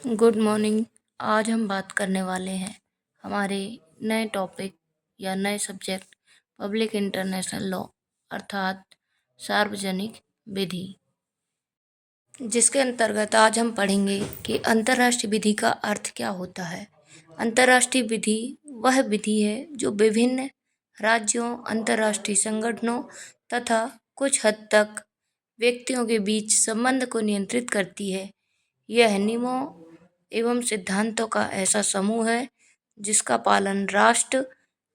Good morning. आज हम बात करने वाले हैं हमारे नए टॉपिक या नए सब्जेक्ट पब्लिक इंटरनेशनल लॉ अर्थात सार्वजनिक विधि, जिसके अंतर्गत आज हम पढ़ेंगे कि अंतर्राष्ट्रीय विधि का अर्थ क्या होता है। अंतर्राष्ट्रीय विधि वह विधि है जो विभिन्न राज्यों, अंतर्राष्ट्रीय संगठनों तथा कुछ हद तक व्यक्तियों के बीच संबंध को नियंत्रित करती है। यह नियमों एवं सिद्धांतों का ऐसा समूह है जिसका पालन राष्ट्र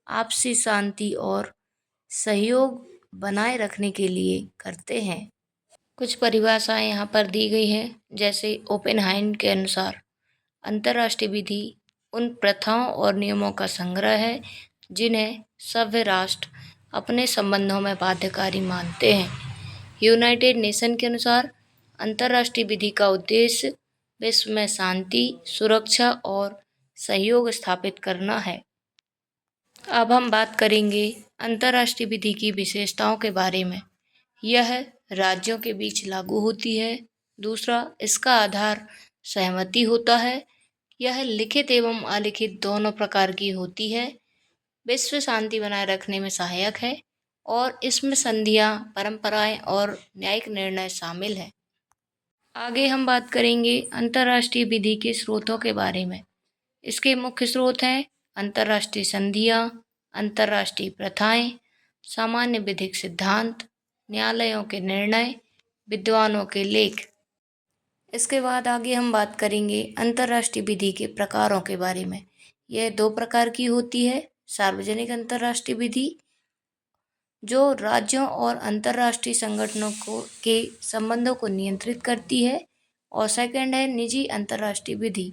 आपसी शांति और सहयोग बनाए रखने के लिए करते हैं। कुछ परिभाषाएं यहाँ पर दी गई हैं, जैसे ओपेनहाइम के अनुसार अंतर्राष्ट्रीय विधि उन प्रथाओं और नियमों का संग्रह है जिन्हें सभ्य राष्ट्र अपने संबंधों में बाध्यकारी मानते हैं। यूनाइटेड नेशन के अनुसार अंतर्राष्ट्रीय विधि का उद्देश्य विश्व में शांति, सुरक्षा और सहयोग स्थापित करना है। अब हम बात करेंगे अंतर्राष्ट्रीय विधि की विशेषताओं के बारे में। यह राज्यों के बीच लागू होती है। दूसरा, इसका आधार सहमति होता है। यह लिखित एवं अलिखित दोनों प्रकार की होती है। विश्व शांति बनाए रखने में सहायक है और इसमें संधियां, परंपराएं और न्यायिक निर्णय शामिल हैं। आगे हम बात करेंगे अंतर्राष्ट्रीय विधि के स्रोतों के बारे में। इसके मुख्य स्रोत हैं अंतर्राष्ट्रीय संधियां, अंतर्राष्ट्रीय प्रथाएं, सामान्य विधिक सिद्धांत, न्यायालयों के निर्णय, विद्वानों के लेख। इसके बाद आगे हम बात करेंगे अंतर्राष्ट्रीय विधि के प्रकारों के बारे में। यह दो प्रकार की होती है। सार्वजनिक अंतर्राष्ट्रीय विधि जो राज्यों और अंतर्राष्ट्रीय संगठनों के संबंधों को नियंत्रित करती है, और सेकंड है निजी अंतर्राष्ट्रीय विधि।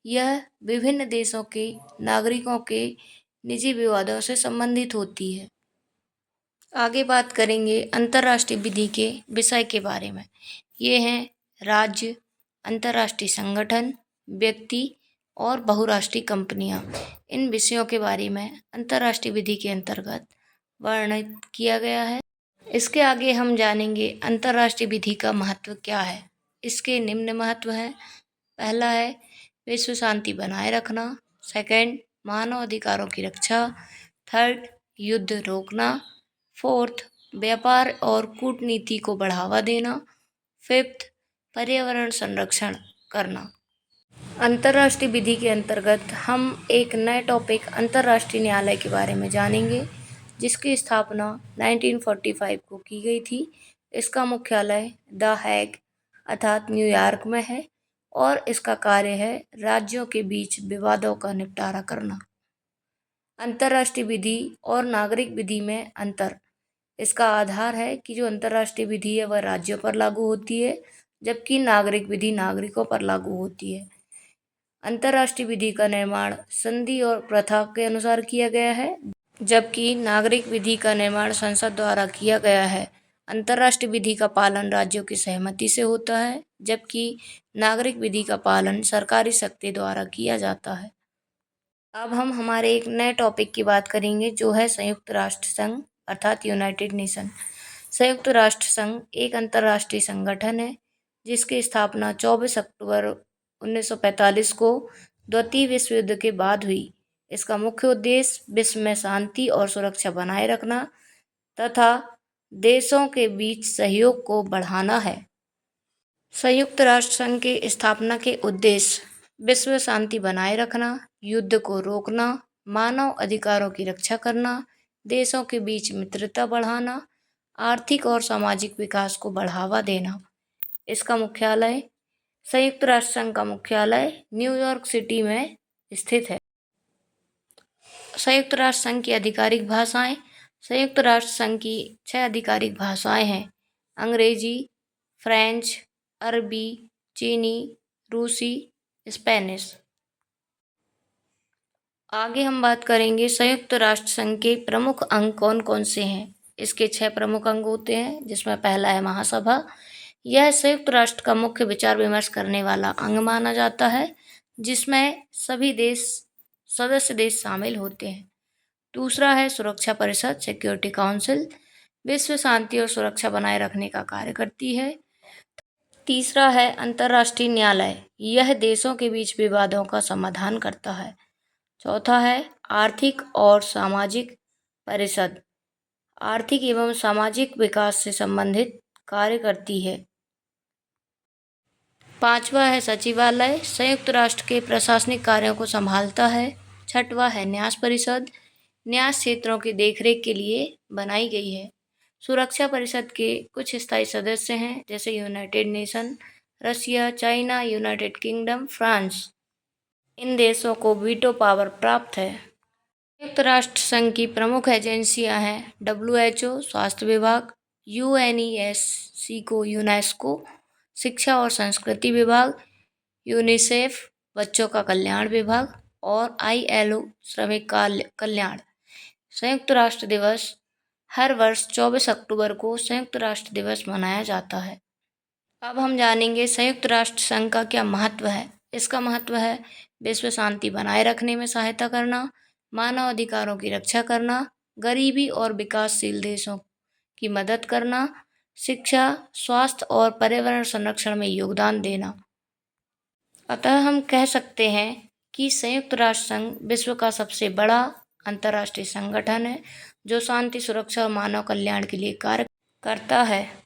यह विभिन्न देशों के नागरिकों के निजी विवादों से संबंधित होती है। आगे बात करेंगे अंतर्राष्ट्रीय विधि के विषय के बारे में। ये हैं राज्य, अंतर्राष्ट्रीय संगठन, व्यक्ति और बहुराष्ट्रीय कंपनियां। इन विषयों के बारे में अंतर्राष्ट्रीय विधि के अंतर्गत वर्णित किया गया है। इसके आगे हम जानेंगे अंतर्राष्ट्रीय विधि का महत्व क्या है। इसके निम्न महत्व हैं। पहला है विश्व शांति बनाए रखना। सेकंड, मानव अधिकारों की रक्षा। थर्ड, युद्ध रोकना। फोर्थ, व्यापार और कूटनीति को बढ़ावा देना। फिफ्थ, पर्यावरण संरक्षण करना। अंतर्राष्ट्रीय विधि के अंतर्गत हम एक नए टॉपिक अंतर्राष्ट्रीय न्यायालय के बारे में जानेंगे, जिसकी स्थापना 1945 को की गई थी। इसका मुख्यालय द हैग अर्थात न्यूयॉर्क में है और इसका कार्य है राज्यों के बीच विवादों का निपटारा करना। अंतर्राष्ट्रीय विधि और नागरिक विधि में अंतर। इसका आधार है कि जो अंतर्राष्ट्रीय विधि है वह राज्यों पर लागू होती है, जबकि नागरिक विधि नागरिकों पर लागू होती है। अंतर्राष्ट्रीय विधि का निर्माण संधि और प्रथा के अनुसार किया गया है, जबकि नागरिक विधि का निर्माण संसद द्वारा किया गया है। अंतर्राष्ट्रीय विधि का पालन राज्यों की सहमति से होता है, जबकि नागरिक विधि का पालन सरकारी शक्ति द्वारा किया जाता है। अब हम हमारे एक नए टॉपिक की बात करेंगे, जो है संयुक्त राष्ट्र संघ अर्थात यूनाइटेड नेशन। संयुक्त राष्ट्र संघ एक अंतर्राष्ट्रीय संगठन है जिसकी स्थापना 24 अक्टूबर 1945 को द्वितीय विश्व युद्ध के बाद हुई। इसका मुख्य उद्देश्य विश्व में शांति और सुरक्षा बनाए रखना तथा देशों के बीच सहयोग को बढ़ाना है। संयुक्त राष्ट्र संघ की स्थापना के उद्देश्य विश्व शांति बनाए रखना, युद्ध को रोकना, मानव अधिकारों की रक्षा करना, देशों के बीच मित्रता बढ़ाना, आर्थिक और सामाजिक विकास को बढ़ावा देना। इसका मुख्यालय संयुक्त राष्ट्र संघ का मुख्यालय न्यूयॉर्क सिटी में स्थित है। संयुक्त राष्ट्र संघ की आधिकारिक भाषाएं। संयुक्त राष्ट्र संघ की 6 आधिकारिक भाषाएं हैं: अंग्रेजी, फ्रेंच, अरबी, चीनी, रूसी, स्पेनिश। आगे हम बात करेंगे संयुक्त राष्ट्र संघ के प्रमुख अंग कौन कौन से हैं। इसके 6 प्रमुख अंग होते हैं, जिसमें पहला है महासभा। यह संयुक्त राष्ट्र का मुख्य विचार विमर्श करने वाला अंग माना जाता है, जिसमें सभी सदस्य देश शामिल होते हैं। दूसरा है सुरक्षा परिषद, सिक्योरिटी काउंसिल। विश्व शांति और सुरक्षा बनाए रखने का कार्य करती है। तीसरा है अंतर्राष्ट्रीय न्यायालय, यह देशों के बीच विवादों का समाधान करता है। चौथा है आर्थिक और सामाजिक परिषद, आर्थिक एवं सामाजिक विकास से संबंधित कार्य करती है। पांचवा है सचिवालय, संयुक्त राष्ट्र के प्रशासनिक कार्यों को संभालता है। छठवा है न्यास परिषद, न्यास क्षेत्रों की देखरेख के लिए बनाई गई है। सुरक्षा परिषद के कुछ स्थायी सदस्य हैं, जैसे United Nation, Russia, China, United Kingdom, France. इन देशों को वीटो पावर प्राप्त है। संयुक्त राष्ट्र संघ की प्रमुख एजेंसियां हैं WHO स्वास्थ्य विभाग, UNESCO यूनेस्को शिक्षा और संस्कृति विभाग, यूनिसेफ बच्चों का कल्याण विभाग और ILO श्रमिक कल्याण। संयुक्त राष्ट्र दिवस हर वर्ष 24 अक्टूबर को संयुक्त राष्ट्र दिवस मनाया जाता है। अब हम जानेंगे संयुक्त राष्ट्र संघ का क्या महत्व है। इसका महत्व है विश्व शांति बनाए रखने में सहायता करना, मानव अधिकारों की रक्षा करना, गरीबी और विकासशील देशों की मदद करना, शिक्षा, स्वास्थ्य और पर्यावरण संरक्षण में योगदान देना। अतः हम कह सकते हैं कि संयुक्त राष्ट्र संघ विश्व का सबसे बड़ा अंतर्राष्ट्रीय संगठन है जो शांति, सुरक्षा और मानव कल्याण के लिए कार्य करता है।